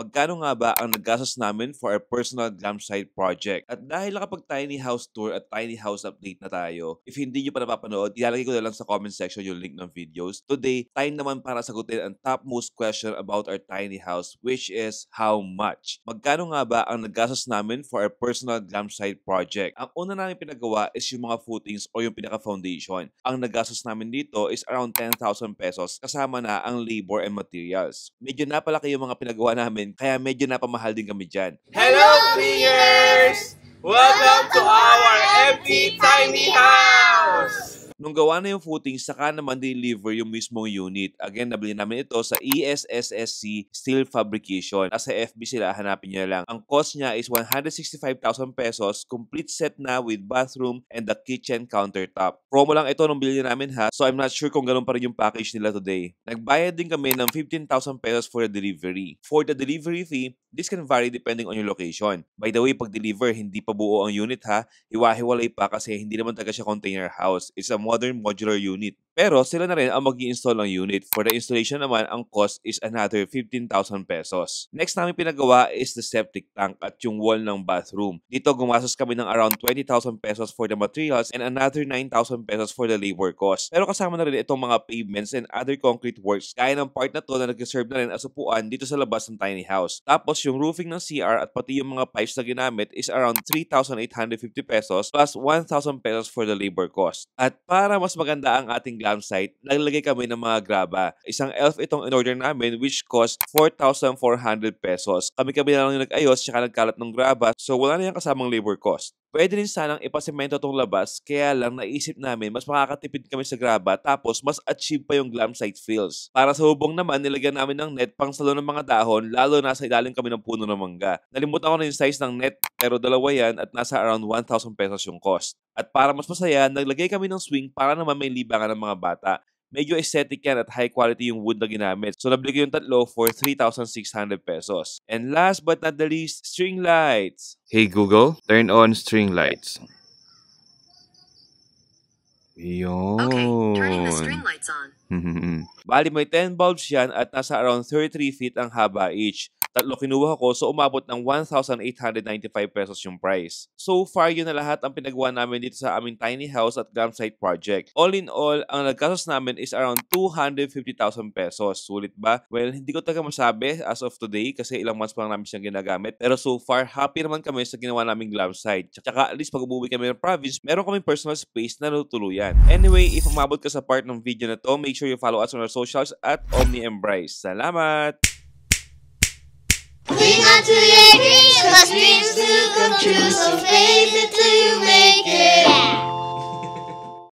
Magkano nga ba ang naggastos namin for our personal glam site project? At dahil nakapag tiny house tour at tiny house update na tayo, if hindi nyo pa napapanood, ilalagay ko na lang sa comment section yung link ng videos. Today, time naman para sagutin ang topmost question about our tiny house, which is how much? Magkano nga ba ang naggastos namin for our personal glam site project? Ang una namin pinagawa is yung mga footings o yung pinaka-foundation. Ang naggastos namin dito is around 10,000 pesos kasama na ang labor and materials. Medyo napalaki yung mga pinagawa namin kaya medyo napamahal din kami dyan. Hello, Clingers! Welcome to our empty tiny house! Nung gawa na yung footing, saka naman deliver yung mismong unit. Again, nabili namin ito sa ESSSC Steel Fabrication. Nasa FB sila, hanapin nyo lang. Ang cost niya is 165,000 pesos, complete set na with bathroom and the kitchen countertop. Promo lang ito nung bilhin namin ha, so I'm not sure kung ganun pa rin yung package nila today. Nagbayad din kami ng 15,000 pesos for the delivery. For the delivery fee, this can vary depending on your location. By the way, pag deliver, hindi pa buo ang unit ha, hiwa-hiwalay pa kasi hindi naman talaga siya container house. It's a modern modular unit. Pero sila na rin ang mag-i-install ng unit. For the installation naman, ang cost is another 15,000 pesos. Next namin pinagawa is the septic tank at yung wall ng bathroom. Dito gumastos kami ng around 20,000 pesos for the materials and another 9,000 pesos for the labor cost. Pero kasama na rin itong mga pavements and other concrete works. Kaya ng part na to na nag-serve na rin as upuan dito sa labas ng tiny house. Tapos yung roofing ng CR at pati yung mga pipes na ginamit is around 3,850 pesos plus 1,000 pesos for the labor cost. At para mas maganda ang ating glam site, naglagay kami ng mga graba. Isang elf itong in-order namin which cost 4,400 pesos. Kami-kami na lang yung nag-ayos tsaka nagkalat ng graba so wala na yung kasamang labor cost. Pwede rin sanang ipasemento tong labas kaya lang naisip namin mas makakatipid kami sa graba tapos mas achieve pa yung glam site feels. Para sa hubong naman, nilagyan namin ng net pang salo ng mga dahon lalo nasa ilalim kami ng puno ng mangga. Nalimutan ko na yung size ng net pero dalawa yan at nasa around 1,000 pesos yung cost. At para mas masaya, naglagay kami ng swing para naman may libangan ng mga bata. Medyo aesthetic yan at high quality yung wood na ginamit. So nabili ko yung tatlo for 3,600 pesos. And last but not the least, string lights. Hey Google, turn on string lights. Yun. Okay, turning the string lights on. Bali may 10 bulbs yan at nasa around 33 feet ang haba each. Tatlo kinuha ko so umabot ng 1,895 pesos yung price. So far yun na lahat ang pinagawa namin dito sa aming tiny house at glam site project. All in all, ang naggastos namin is around 250,000 pesos. Sulit ba? Well, hindi ko talaga masabi as of today kasi ilang months pa lang namin siyang ginagamit. Pero so far, happy naman kami sa ginawa naming glam site. Tsaka at least pag umuwi kami ng province, meron kaming personal space na natutuluyan. Anyway, if umabot ka sa part ng video na to, make sure you follow us on our socials at OmniEmbrace. Salamat! Cling on to your dreams, cause dreams do come true. So face it till you make